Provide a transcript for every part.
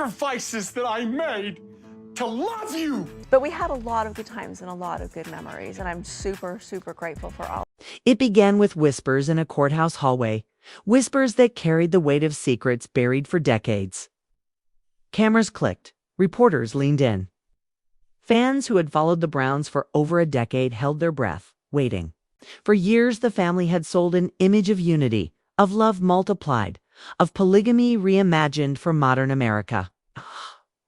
sacrifices that I made to love you. But we had a lot of good times and a lot of good memories, and I'm super, super grateful for all. It began with whispers in a courthouse hallway, whispers that carried the weight of secrets buried for decades. Cameras clicked. Reporters leaned in. Fans who had followed the Browns for over a decade held their breath, waiting. For years, the family had sold an image of unity, of love multiplied, of polygamy reimagined for modern America.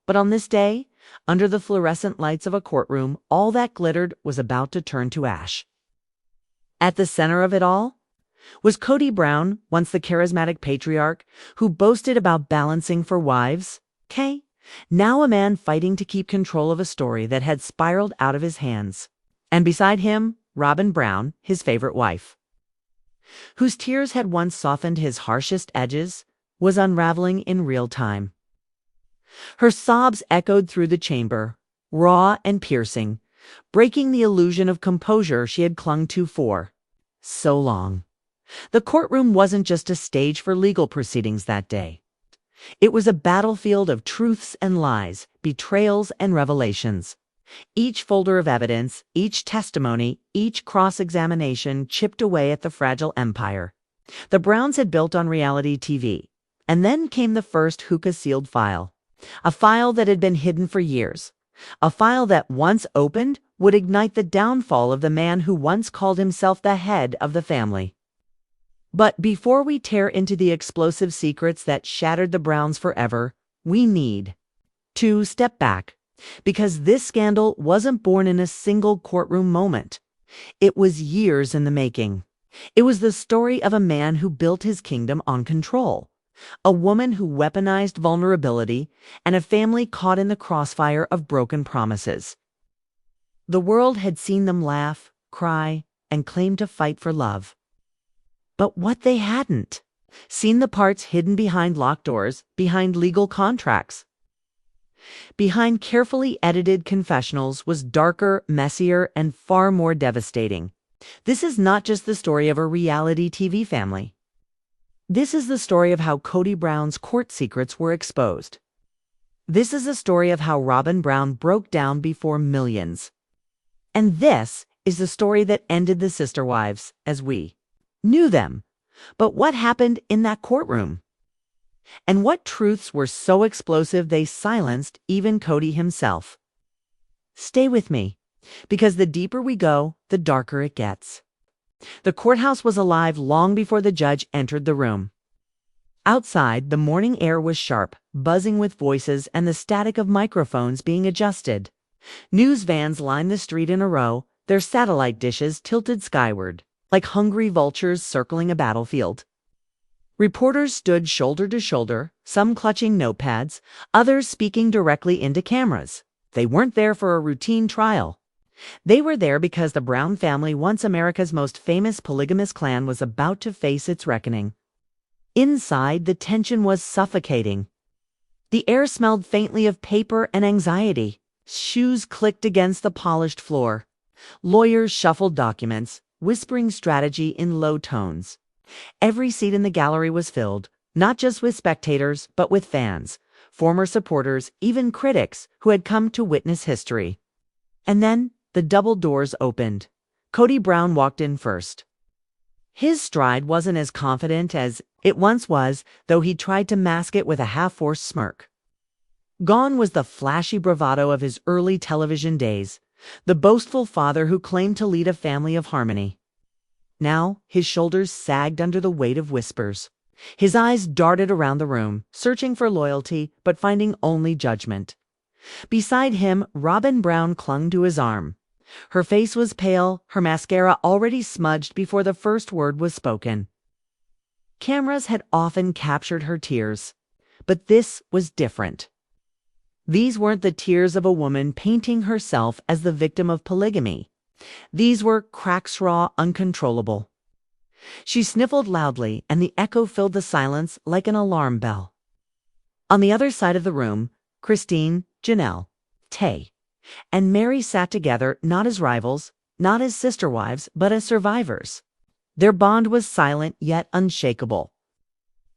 But on this day, under the fluorescent lights of a courtroom, all that glittered was about to turn to ash. At the center of it all was Kody Brown, once the charismatic patriarch who boasted about balancing for wives. Now a man fighting to keep control of a story that had spiraled out of his hands. And beside him, Robyn Brown, his favorite wife, whose tears had once softened his harshest edges, was unraveling in real time. Her sobs echoed through the chamber, raw and piercing, breaking the illusion of composure she had clung to for so long. The courtroom wasn't just a stage for legal proceedings that day. It was a battlefield of truths and lies, betrayals and revelations. Each folder of evidence, each testimony, each cross-examination chipped away at the fragile empire the Browns had built on reality TV. And then came the first hookah-sealed file, a file that had been hidden for years, a file that, once opened, would ignite the downfall of the man who once called himself the head of the family. But before we tear into the explosive secrets that shattered the Browns forever, we need to step back, because this scandal wasn't born in a single courtroom moment. It was years in the making. It was the story of a man who built his kingdom on control, a woman who weaponized vulnerability, and a family caught in the crossfire of broken promises. The world had seen them laugh, cry, and claim to fight for love. But what they hadn't seen the parts hidden behind locked doors, behind legal contracts. Behind carefully edited confessionals was darker, messier, and far more devastating. This is not just the story of a reality TV family. This is the story of how Kody Brown's court secrets were exposed. This is the story of how Robyn Brown broke down before millions. And this is the story that ended the sister wives as we knew them. But what happened in that courtroom? And what truths were so explosive they silenced even Kody himself? Stay with me, because the deeper we go, the darker it gets. The courthouse was alive long before the judge entered the room. Outside, the morning air was sharp, buzzing with voices and the static of microphones being adjusted. News vans lined the street in a row, their satellite dishes tilted skyward, like hungry vultures circling a battlefield. Reporters stood shoulder to shoulder, some clutching notepads, others speaking directly into cameras. They weren't there for a routine trial. They were there because the Brown family, once America's most famous polygamous clan, was about to face its reckoning. Inside, the tension was suffocating. The air smelled faintly of paper and anxiety. Shoes clicked against the polished floor. Lawyers shuffled documents, whispering strategy in low tones. Every seat in the gallery was filled, not just with spectators, but with fans, former supporters, even critics who had come to witness history. And then the double doors opened. Kody Brown walked in first. His stride wasn't as confident as it once was, though he tried to mask it with a half-forced smirk. Gone was the flashy bravado of his early television days, the boastful father who claimed to lead a family of harmony. Now, his shoulders sagged under the weight of whispers. His eyes darted around the room, searching for loyalty, but finding only judgment. Beside him, Robyn Brown clung to his arm. Her face was pale, her mascara already smudged before the first word was spoken. Cameras had often captured her tears, but this was different. These weren't the tears of a woman painting herself as the victim of polygamy. These were cracks raw, uncontrollable. She sniffled loudly, and the echo filled the silence like an alarm bell. On the other side of the room, Christine, Janelle, Tay, and Mary sat together not as rivals, not as sister wives, but as survivors. Their bond was silent yet unshakable.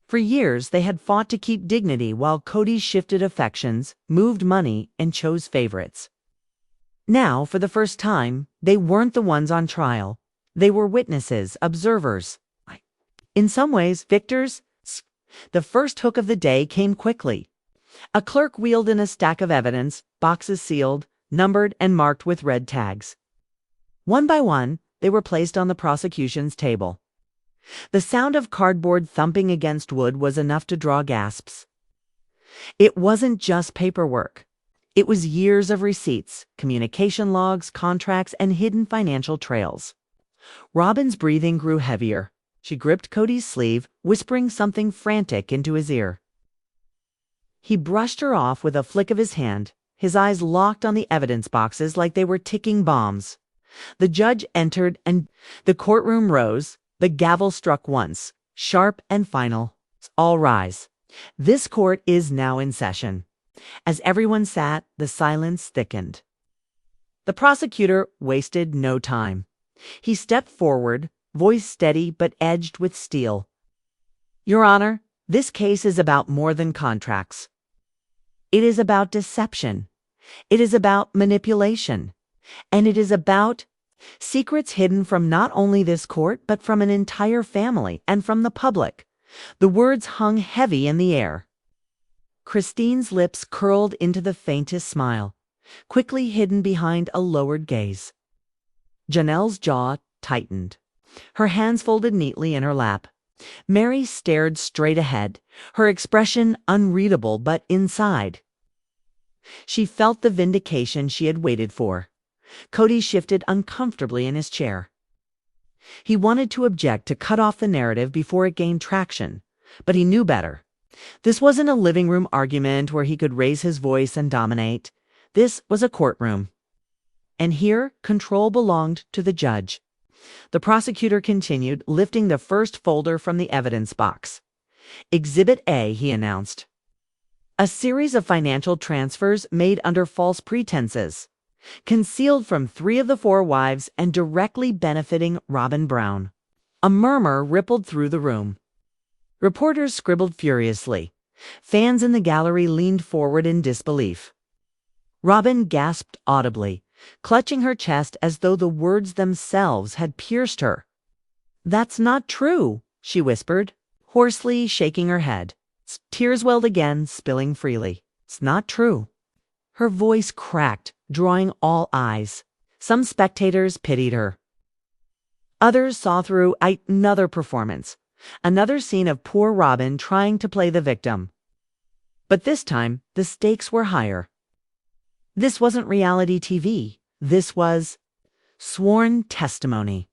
For years, they had fought to keep dignity while Kody shifted affections, moved money, and chose favorites. Now, for the first time, they weren't the ones on trial. They were witnesses, observers. In some ways, victors. The first hook of the day came quickly. A clerk wheeled in a stack of evidence, boxes sealed, numbered, and marked with red tags. One by one, they were placed on the prosecution's table. The sound of cardboard thumping against wood was enough to draw gasps. It wasn't just paperwork. It was years of receipts, communication logs, contracts, and hidden financial trails. Robyn's breathing grew heavier. She gripped Kody's sleeve, whispering something frantic into his ear. He brushed her off with a flick of his hand, his eyes locked on the evidence boxes like they were ticking bombs. The judge entered and the courtroom rose. The gavel struck once, sharp and final. All rise. This court is now in session. As everyone sat, the silence thickened. The prosecutor wasted no time. He stepped forward, voice steady but edged with steel. Your Honor, this case is about more than contracts. It is about deception. It is about manipulation. And it is about secrets hidden from not only this court, but from an entire family and from the public. The words hung heavy in the air. Christine's lips curled into the faintest smile, quickly hidden behind a lowered gaze. Janelle's jaw tightened, her hands folded neatly in her lap. Mary stared straight ahead, her expression unreadable but inside. She felt the vindication she had waited for. Kody shifted uncomfortably in his chair. He wanted to object, to cut off the narrative before it gained traction, but he knew better. This wasn't a living room argument where he could raise his voice and dominate. This was a courtroom. And here, control belonged to the judge. The prosecutor continued, lifting the first folder from the evidence box. Exhibit A, he announced. A series of financial transfers made under false pretenses, concealed from 3 of the 4 wives and directly benefiting Robyn Brown. A murmur rippled through the room. Reporters scribbled furiously. Fans in the gallery leaned forward in disbelief. Robyn gasped audibly, clutching her chest as though the words themselves had pierced her. That's not true, she whispered, hoarsely shaking her head. Tears welled again, spilling freely. It's not true. Her voice cracked, drawing all eyes. Some spectators pitied her. Others saw through another performance, another scene of poor Robyn trying to play the victim. But this time, the stakes were higher. This wasn't reality TV. This was sworn testimony.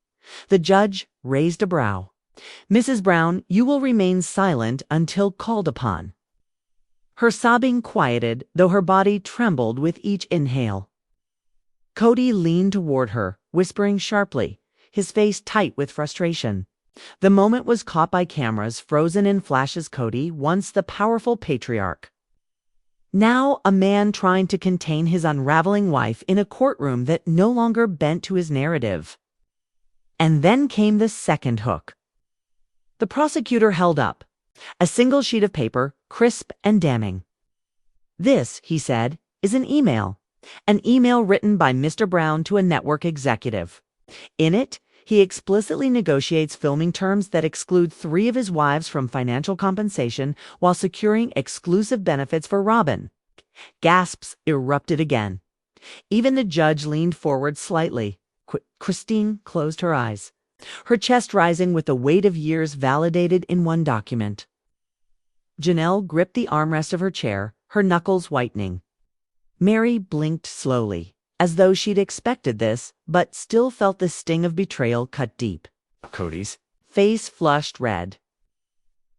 The judge raised a brow. Mrs. Brown, you will remain silent until called upon. Her sobbing quieted, though her body trembled with each inhale. Kody leaned toward her, whispering sharply, his face tight with frustration. The moment was caught by cameras, frozen in flashes. Kody, once the powerful patriarch. Now a man trying to contain his unraveling wife in a courtroom that no longer bent to his narrative. And then came the second hook. The prosecutor held up a single sheet of paper, crisp and damning. This, he said, is an email written by Mr. Brown to a network executive. In it, he explicitly negotiates filming terms that exclude 3 of his wives from financial compensation while securing exclusive benefits for Robyn. Gasps erupted again. Even the judge leaned forward slightly. Christine closed her eyes, her chest rising with the weight of years validated in one document. Janelle gripped the armrest of her chair, her knuckles whitening. Mary blinked slowly, as though she'd expected this, but still felt the sting of betrayal cut deep. Kody's face flushed red.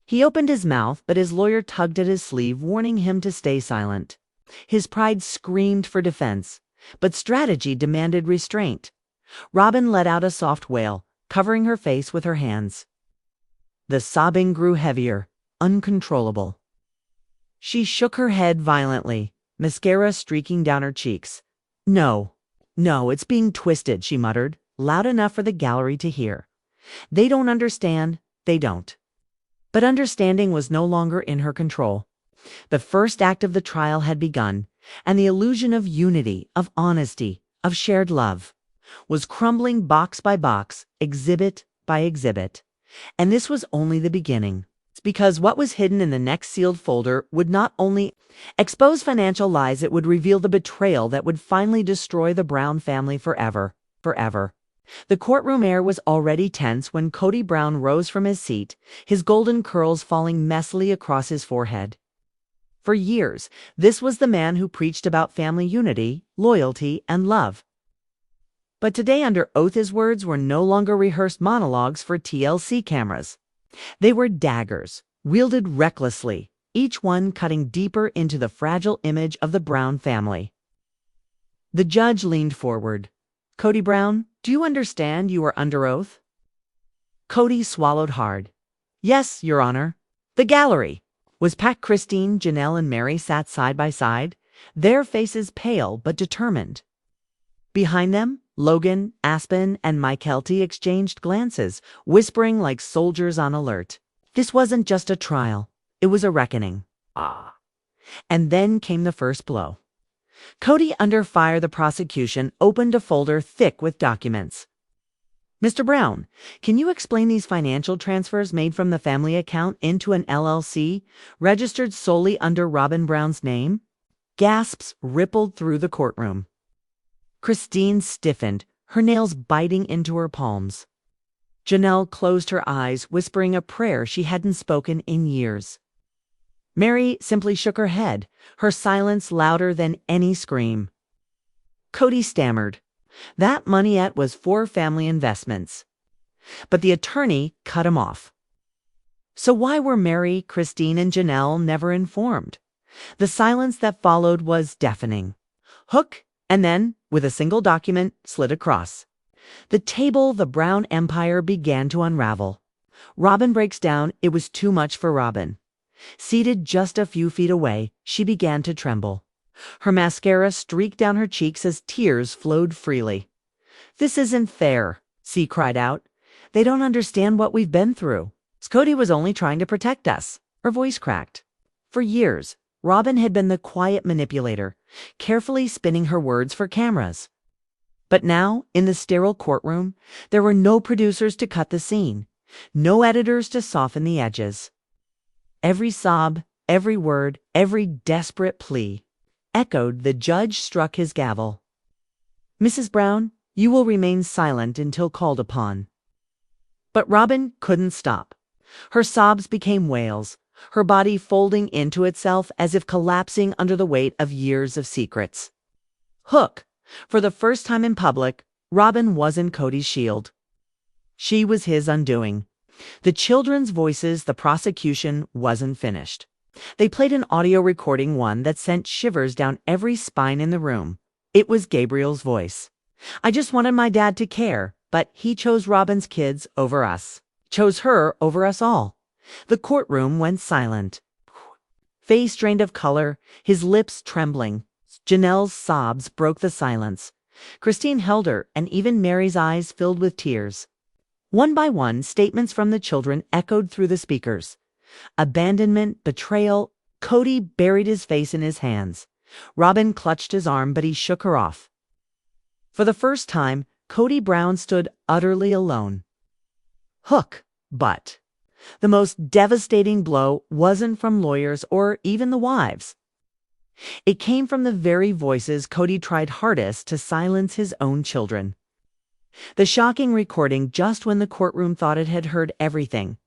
He opened his mouth, but his lawyer tugged at his sleeve, warning him to stay silent. His pride screamed for defense, but strategy demanded restraint. Robyn let out a soft wail, covering her face with her hands. The sobbing grew heavier, uncontrollable. She shook her head violently, mascara streaking down her cheeks. No, it's being twisted, she muttered, loud enough for the gallery to hear. They don't understand. They don't. But understanding was no longer in her control. The first act of the trial had begun, and the illusion of unity, of honesty, of shared love was crumbling box by box, exhibit by exhibit. And this was only the beginning. Because what was hidden in the next sealed folder would not only expose financial lies, it would reveal the betrayal that would finally destroy the Brown family forever, forever. The courtroom air was already tense when Kody Brown rose from his seat, his golden curls falling messily across his forehead. For years, this was the man who preached about family unity, loyalty, and love. But today, under oath, his words were no longer rehearsed monologues for TLC cameras. They were daggers, wielded recklessly, each one cutting deeper into the fragile image of the Brown family. The judge leaned forward. "Kody Brown, do you understand you are under oath?" Kody swallowed hard. "Yes, Your Honor." The gallery was packed. Christine, Janelle, and Mary sat side by side, their faces pale but determined. Behind them, Logan, Aspen, and Mykelti exchanged glances, whispering like soldiers on alert. This wasn't just a trial. It was a reckoning. And then came the first blow. Kody, under fire, the prosecution opened a folder thick with documents. "Mr. Brown, can you explain these financial transfers made from the family account into an LLC registered solely under Robyn Brown's name?" Gasps rippled through the courtroom. Christine stiffened, her nails biting into her palms. Janelle closed her eyes, whispering a prayer she hadn't spoken in years. Mary simply shook her head, her silence louder than any scream. Kody stammered. That moneyette was for family investments. But the attorney cut him off. So why were Mary, Christine, and Janelle never informed? The silence that followed was deafening. Hook, and then, with a single document, slid across. The table, the Brown empire, began to unravel. Robyn breaks down. It was too much for Robyn. Seated just a few feet away, she began to tremble. Her mascara streaked down her cheeks as tears flowed freely. "This isn't fair," C cried out. "They don't understand what we've been through. Kody was only trying to protect us." Her voice cracked. For years, Robyn had been the quiet manipulator, carefully spinning her words for cameras. But now, in the sterile courtroom, there were no producers to cut the scene, no editors to soften the edges. Every sob, every word, every desperate plea echoed. The judge struck his gavel. "Mrs. Brown, you will remain silent until called upon." But Robyn couldn't stop. Her sobs became wails, her body folding into itself as if collapsing under the weight of years of secrets. Hook, for the first time in public, Robyn wasn't Kody's shield. She was his undoing. The children's voices, the prosecution wasn't finished. They played an audio recording, one that sent shivers down every spine in the room. It was Gabriel's voice. "I just wanted my dad to care, but he chose Robyn's kids over us. Chose her over us all." The courtroom went silent. Face drained of color, his lips trembling. Janelle's sobs broke the silence. Christine held her, and even Mary's eyes filled with tears. One by one, statements from the children echoed through the speakers. Abandonment, betrayal. Kody buried his face in his hands. Robyn clutched his arm, but he shook her off. For the first time, Kody Brown stood utterly alone. Hook, but the most devastating blow wasn't from lawyers or even the wives. It came from the very voices Kody tried hardest to silence, his own children. The shocking recording just when the courtroom thought it had heard everything.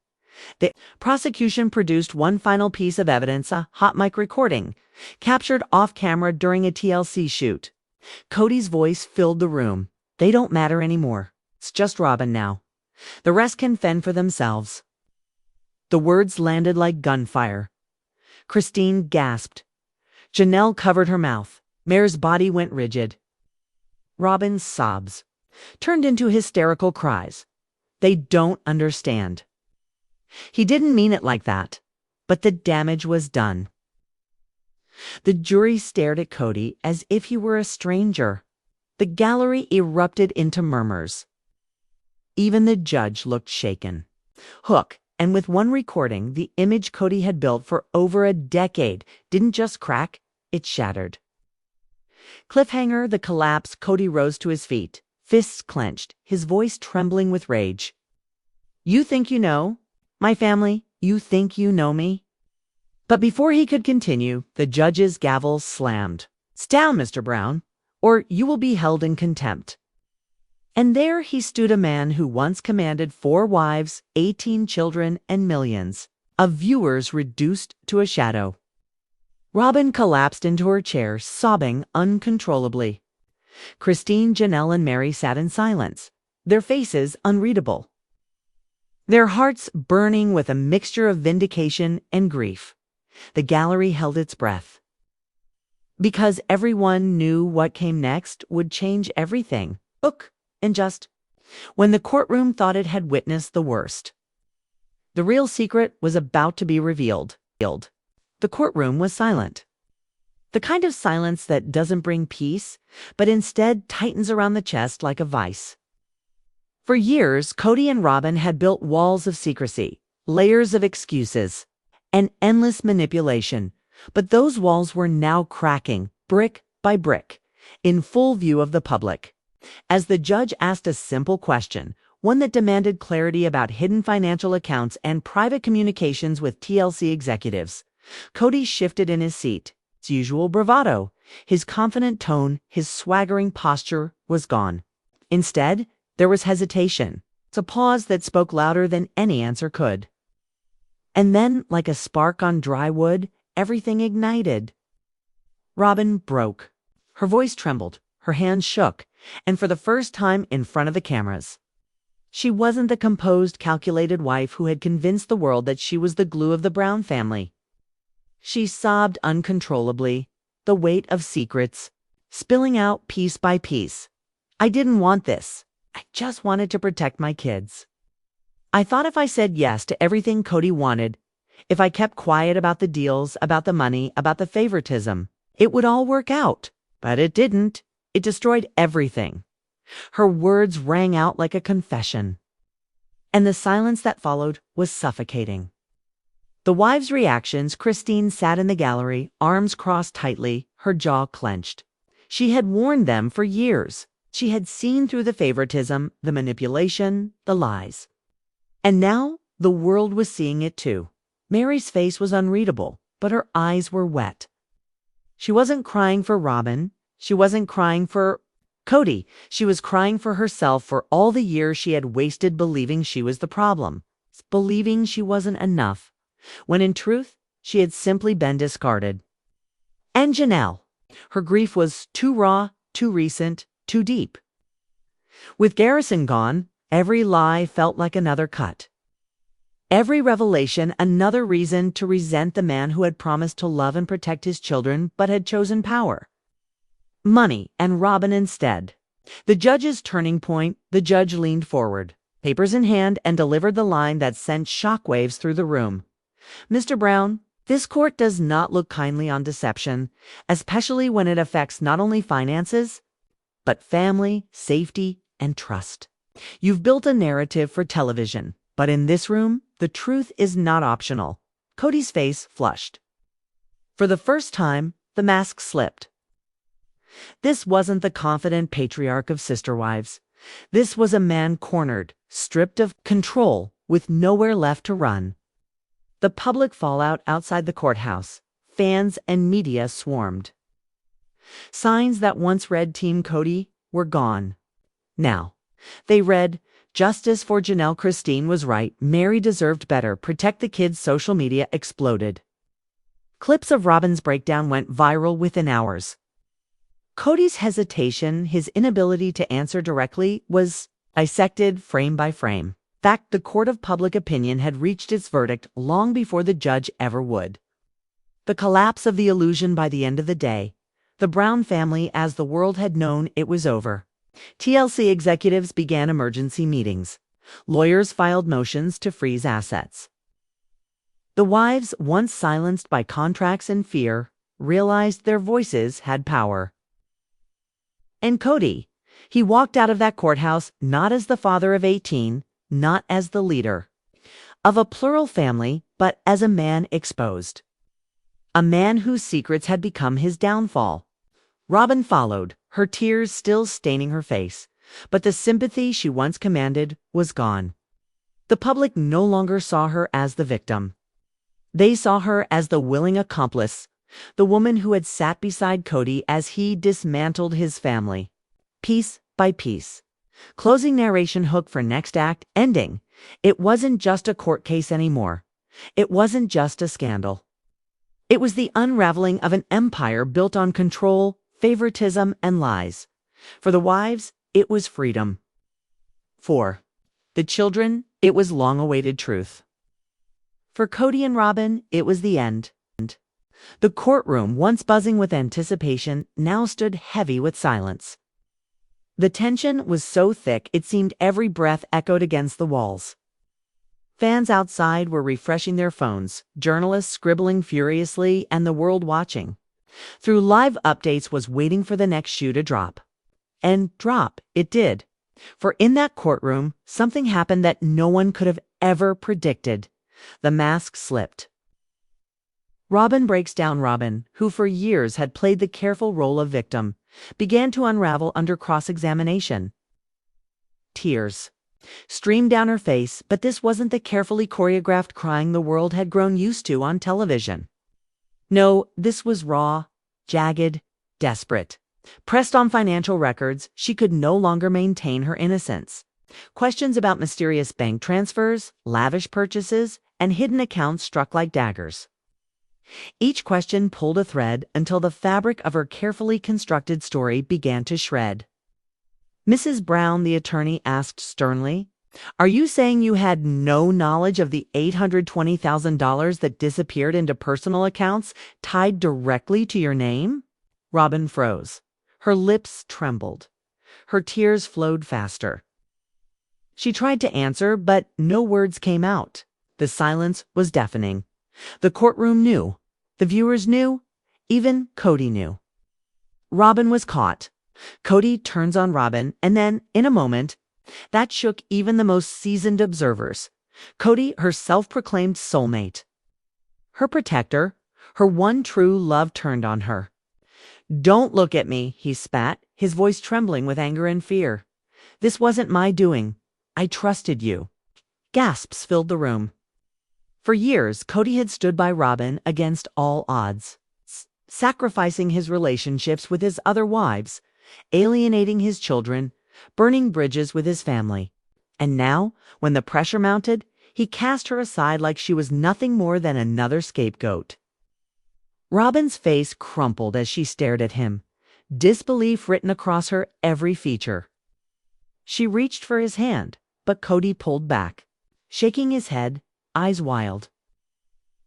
The prosecution produced one final piece of evidence, a hot mic recording, captured off camera during a TLC shoot. Kody's voice filled the room. "They don't matter anymore. It's just Robyn now. The rest can fend for themselves." The words landed like gunfire. Christine gasped. Janelle covered her mouth. Mare's body went rigid. Robyn's sobs turned into hysterical cries. "They don't understand." He didn't mean it like that, but the damage was done. The jury stared at Kody as if he were a stranger. The gallery erupted into murmurs. Even the judge looked shaken. Hook, And with one recording, the image Kody had built for over a decade didn't just crack, it shattered. Cliffhanger, the collapse, Kody rose to his feet, fists clenched, his voice trembling with rage. "You think you know? My family, you think you know me?" But before he could continue, the judge's gavel slammed. "Sit down, Mr. Brown, or you will be held in contempt." And there he stood, a man who once commanded 4 wives, 18 children, and millions of viewers reduced to a shadow. Robyn collapsed into her chair, sobbing uncontrollably. Christine, Janelle, and Mary sat in silence, their faces unreadable, their hearts burning with a mixture of vindication and grief. The gallery held its breath, because everyone knew what came next would change everything. Look, and just when the courtroom thought it had witnessed the worst, the real secret was about to be revealed. The courtroom was silent. The kind of silence that doesn't bring peace, but instead tightens around the chest like a vice. For years, Kody and Robyn had built walls of secrecy, layers of excuses, and endless manipulation. But those walls were now cracking, brick by brick, in full view of the public. As the judge asked a simple question, one that demanded clarity about hidden financial accounts and private communications with TLC executives, Kody shifted in his seat. His usual bravado, his confident tone, his swaggering posture was gone. Instead, there was hesitation. It's a pause that spoke louder than any answer could. And then, like a spark on dry wood, everything ignited. Robyn broke. Her voice trembled, her hands shook, and for the first time in front of the cameras. She wasn't the composed, calculated wife who had convinced the world that she was the glue of the Brown family. She sobbed uncontrollably, the weight of secrets, spilling out piece by piece. "I didn't want this. I just wanted to protect my kids. I thought if I said yes to everything Kody wanted, if I kept quiet about the deals, about the money, about the favoritism, it would all work out. But it didn't. It destroyed everything." Her words rang out like a confession. And the silence that followed was suffocating. The wives' reactions. Christine sat in the gallery, arms crossed tightly, her jaw clenched. She had warned them for years. She had seen through the favoritism, the manipulation, the lies. And now the world was seeing it too. Mary's face was unreadable, but her eyes were wet. She wasn't crying for Robyn. She wasn't crying for Kody. She was crying for herself, for all the years she had wasted believing she was the problem, believing she wasn't enough, when in truth, she had simply been discarded. And Janelle. Her grief was too raw, too recent, too deep. With Garrison gone, every lie felt like another cut. Every revelation another reason to resent the man who had promised to love and protect his children but had chosen power, money, and Robyn instead. The judge's turning point. The judge leaned forward, papers in hand, and delivered the line that sent shockwaves through the room. "Mr. Brown, this court does not look kindly on deception, especially when it affects not only finances, but family, safety, and trust. You've built a narrative for television, but in this room, the truth is not optional." Kody's face flushed. For the first time, the mask slipped. This wasn't the confident patriarch of sister wives. This was a man cornered, stripped of control, with nowhere left to run. The public fallout outside the courthouse. Fans and media swarmed. Signs that once read Team Kody were gone. Now, they read, "Justice for Janelle. Christine was right. Mary deserved better. Protect the kids." Social media exploded. Clips of Robyn's breakdown went viral within hours. Kody's hesitation, his inability to answer directly, was dissected frame by frame. In fact, the court of public opinion had reached its verdict long before the judge ever would. The collapse of the illusion. By the end of the day, the Brown family, as the world had known it, was over. TLC executives began emergency meetings. Lawyers filed motions to freeze assets. The wives, once silenced by contracts and fear, realized their voices had power. And Kody, he walked out of that courthouse not as the father of 18, not as the leader of a plural family, but as a man exposed. A man whose secrets had become his downfall. Robyn followed, her tears still staining her face, but the sympathy she once commanded was gone. The public no longer saw her as the victim. They saw her as the willing accomplice, the woman who had sat beside Kody as he dismantled his family, piece by piece. Closing narration hook for next act, ending. It wasn't just a court case anymore. It wasn't just a scandal. It was the unraveling of an empire built on control, favoritism, and lies. For the wives, it was freedom. For the children, it was long-awaited truth. For Kody and Robyn, it was the end. The courtroom, once buzzing with anticipation, now stood heavy with silence. The tension was so thick it seemed every breath echoed against the walls. Fans outside were refreshing their phones, journalists scribbling furiously, and the world watching. Through live updates was waiting for the next shoe to drop. And drop it did. For in that courtroom, something happened that no one could have ever predicted. The mask slipped. Robyn breaks down. Robyn, who for years had played the careful role of victim, began to unravel under cross-examination. Tears streamed down her face, but this wasn't the carefully choreographed crying the world had grown used to on television. No, this was raw, jagged, desperate. Pressed on financial records, she could no longer maintain her innocence. Questions about mysterious bank transfers, lavish purchases, and hidden accounts struck like daggers. Each question pulled a thread until the fabric of her carefully constructed story began to shred. Mrs. Brown, the attorney, asked sternly, "Are you saying you had no knowledge of the $820,000 that disappeared into personal accounts tied directly to your name?" Robyn froze. Her lips trembled. Her tears flowed faster. She tried to answer, but no words came out. The silence was deafening. The courtroom knew. The viewers knew. Even Kody knew. Robyn was caught. Kody turns on Robyn, and then, in a moment, that shook even the most seasoned observers. Kody, her self-proclaimed soulmate. Her protector, her one true love, turned on her. "Don't look at me," he spat, his voice trembling with anger and fear. "This wasn't my doing. I trusted you." Gasps filled the room. For years, Kody had stood by Robyn against all odds, sacrificing his relationships with his other wives, alienating his children, burning bridges with his family. And now, when the pressure mounted, he cast her aside like she was nothing more than another scapegoat. Robyn's face crumpled as she stared at him, disbelief written across her every feature. She reached for his hand, but Kody pulled back, shaking his head, eyes wild.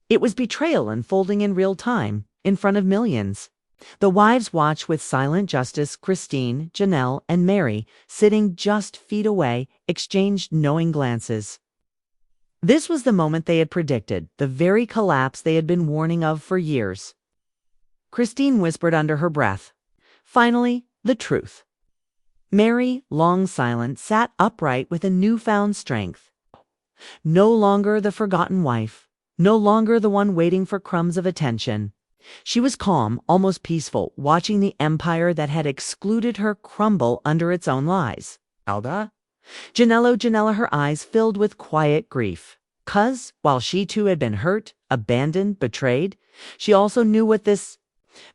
It was betrayal unfolding in real time, in front of millions. The wives watched with silent justice. Christine, Janelle, and Mary, sitting just feet away, exchanged knowing glances. This was the moment they had predicted, the very collapse they had been warning of for years. Christine whispered under her breath, "Finally, the truth." Mary, long silent, sat upright with a newfound strength. No longer the forgotten wife, no longer the one waiting for crumbs of attention. She was calm, almost peaceful, watching the empire that had excluded her crumble under its own lies. Alda? Janella, her eyes filled with quiet grief. 'Cause, while she too had been hurt, abandoned, betrayed, she also knew what this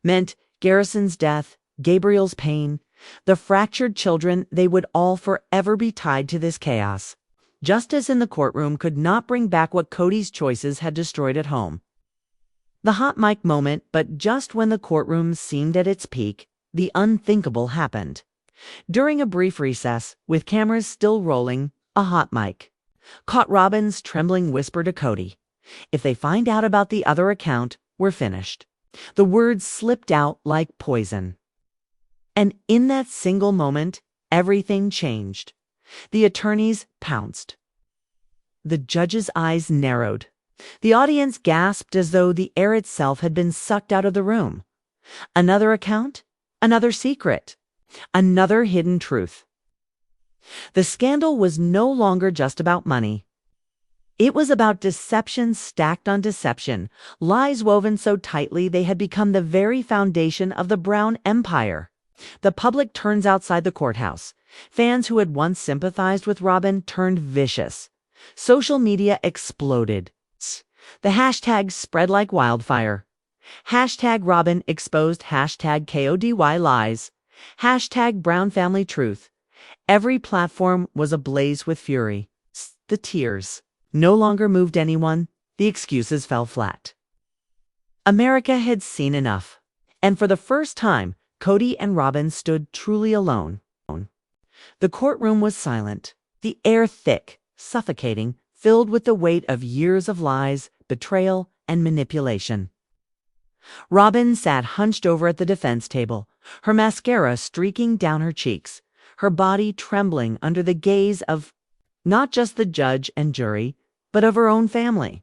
meant. Garrison's death, Gabriel's pain, the fractured children, they would all forever be tied to this chaos. Justice in the courtroom could not bring back what Kody's choices had destroyed at home. The hot mic moment, but just when the courtroom seemed at its peak, the unthinkable happened. During a brief recess, with cameras still rolling, a hot mic caught Robyn's trembling whisper to Kody, "If they find out about the other account, we're finished." The words slipped out like poison. And in that single moment, everything changed. The attorneys pounced. The judge's eyes narrowed. The audience gasped as though the air itself had been sucked out of the room. Another account, another secret, another hidden truth. The scandal was no longer just about money. It was about deception stacked on deception, lies woven so tightly they had become the very foundation of the Brown empire. The public turns outside the courthouse. Fans who had once sympathized with Robyn turned vicious. Social media exploded. The hashtags spread like wildfire. Hashtag Robyn exposed, hashtag KODY lies, hashtag Brown family truth. Every platform was ablaze with fury. The tears no longer moved anyone. The excuses fell flat. America had seen enough. And for the first time, Kody and Robyn stood truly alone. The courtroom was silent, the air thick, suffocating, filled with the weight of years of lies, betrayal, and manipulation. Robyn sat hunched over at the defense table, her mascara streaking down her cheeks, her body trembling under the gaze of not just the judge and jury, but of her own family.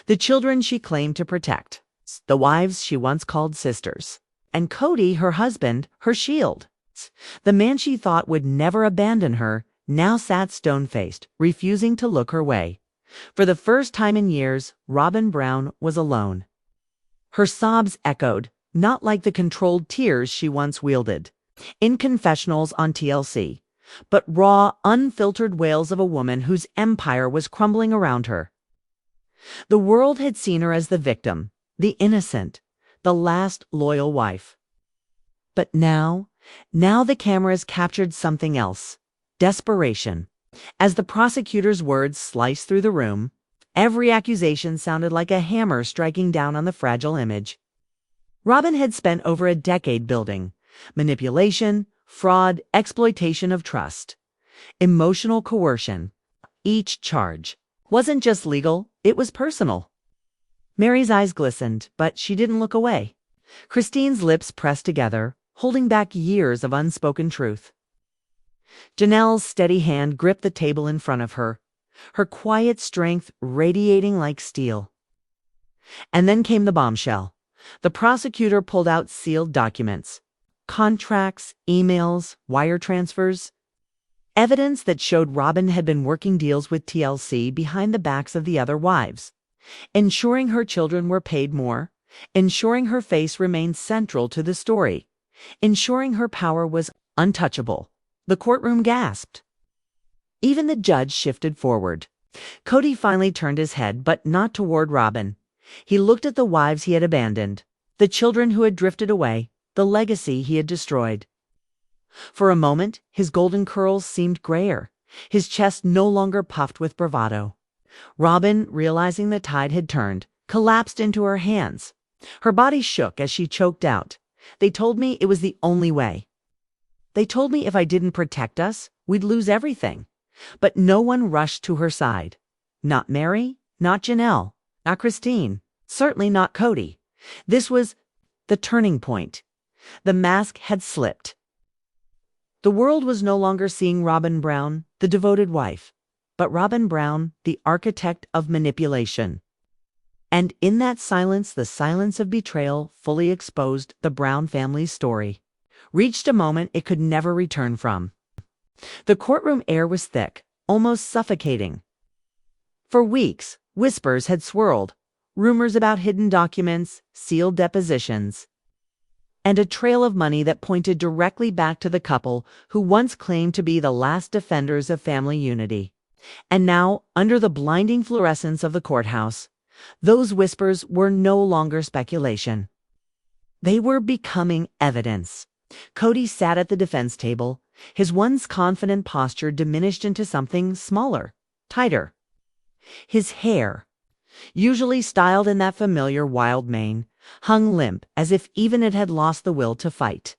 The children she claimed to protect, the wives she once called sisters, and Kody, her husband, her shield. The man she thought would never abandon her now sat stone-faced, refusing to look her way. For the first time in years, Robyn Brown was alone. Her sobs echoed, not like the controlled tears she once wielded in confessionals on TLC, but raw, unfiltered wails of a woman whose empire was crumbling around her. The world had seen her as the victim, the innocent, the last loyal wife. But now the cameras captured something else. Desperation. As the prosecutor's words sliced through the room, every accusation sounded like a hammer striking down on the fragile image. Robyn had spent over a decade building manipulation, fraud, exploitation of trust, emotional coercion. Each charge wasn't just legal, it was personal. Mary's eyes glistened, but she didn't look away. Christine's lips pressed together, holding back years of unspoken truth. Janelle's steady hand gripped the table in front of her, her quiet strength radiating like steel. And then came the bombshell. The prosecutor pulled out sealed documents, contracts, emails, wire transfers, evidence that showed Robyn had been working deals with TLC behind the backs of the other wives, ensuring her children were paid more, ensuring her face remained central to the story, ensuring her power was untouchable. The courtroom gasped. Even the judge shifted forward. Kody finally turned his head, but not toward Robyn. He looked at the wives he had abandoned, the children who had drifted away, the legacy he had destroyed. For a moment, his golden curls seemed grayer, his chest no longer puffed with bravado. Robyn, realizing the tide had turned, collapsed into her hands. Her body shook as she choked out, "They told me it was the only way. They told me if I didn't protect us, we'd lose everything." But no one rushed to her side. Not Mary, not Janelle, not Christine, certainly not Kody. This was the turning point. The mask had slipped. The world was no longer seeing Robyn Brown, the devoted wife, but Robyn Brown, the architect of manipulation. And in that silence, the silence of betrayal fully exposed the Brown family's story, reached a moment it could never return from. The courtroom air was thick, almost suffocating. For weeks, whispers had swirled, rumors about hidden documents, sealed depositions, and a trail of money that pointed directly back to the couple who once claimed to be the last defenders of family unity. And now, under the blinding fluorescence of the courthouse, those whispers were no longer speculation. They were becoming evidence. Kody sat at the defense table, his once confident posture diminished into something smaller, tighter. His hair, usually styled in that familiar wild mane, hung limp as if even it had lost the will to fight.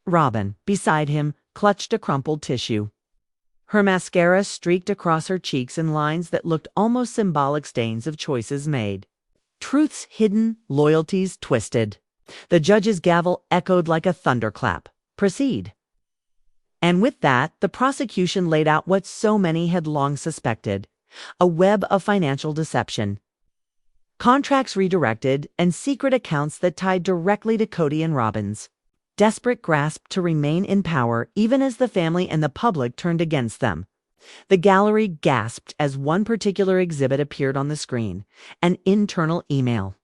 Robyn, beside him, clutched a crumpled tissue. Her mascara streaked across her cheeks in lines that looked almost symbolic stains of choices made. Truths hidden, loyalties twisted. The judge's gavel echoed like a thunderclap. Proceed. And with that, the prosecution laid out what so many had long suspected, a web of financial deception. Contracts redirected and secret accounts that tied directly to Kody and Robyn's desperate grasp to remain in power even as the family and the public turned against them. The gallery gasped as one particular exhibit appeared on the screen, an internal email.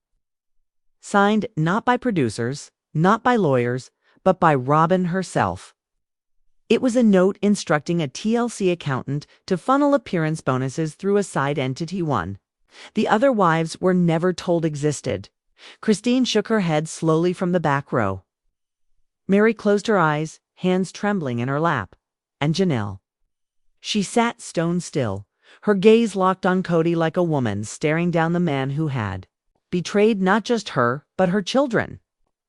Signed not by producers, not by lawyers, but by Robyn herself. It was a note instructing a TLC accountant to funnel appearance bonuses through a side entity one. The other wives were never told existed. Christine shook her head slowly from the back row. Mary closed her eyes, hands trembling in her lap. And Janelle. She sat stone still, her gaze locked on Kody like a woman staring down the man who had betrayed not just her, but her children.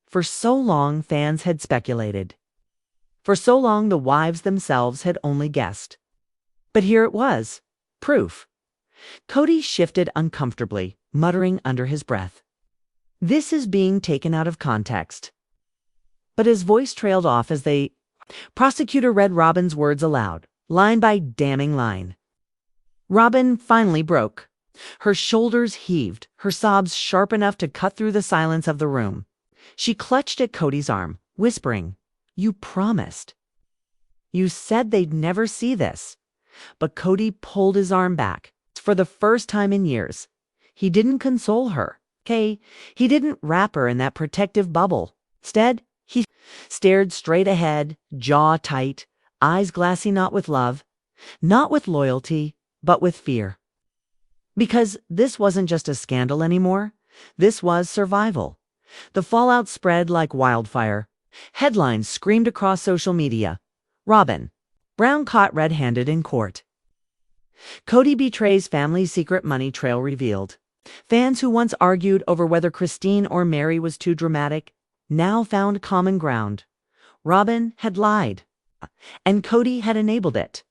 For so long, fans had speculated. For so long, the wives themselves had only guessed. But here it was. Proof. Kody shifted uncomfortably, muttering under his breath. This is being taken out of context. But his voice trailed off as the prosecutor read Robyn's words aloud, line by damning line. Robyn finally broke. Her shoulders heaved, her sobs sharp enough to cut through the silence of the room. She clutched at Kody's arm, whispering, "You promised. You said they'd never see this." But Kody pulled his arm back. For the first time in years, he didn't console her, okay? He didn't wrap her in that protective bubble. Instead, he stared straight ahead, jaw tight, eyes glassy not with love, not with loyalty, but with fear. Because this wasn't just a scandal anymore. This was survival. The fallout spread like wildfire. Headlines screamed across social media. Robyn Brown caught red-handed in court. Kody betrays family's secret money trail revealed. Fans who once argued over whether Christine or Mary was too dramatic now found common ground. Robyn had lied, and Kody had enabled it.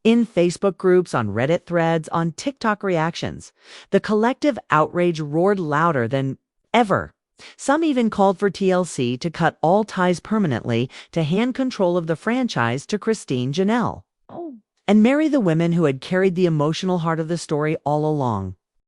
In Facebook groups, on Reddit threads, on TikTok reactions, the collective outrage roared louder than ever. Some even called for TLC to cut all ties permanently, to hand control of the franchise to Christine Janelle, and marry the women who had carried the emotional heart of the story all along.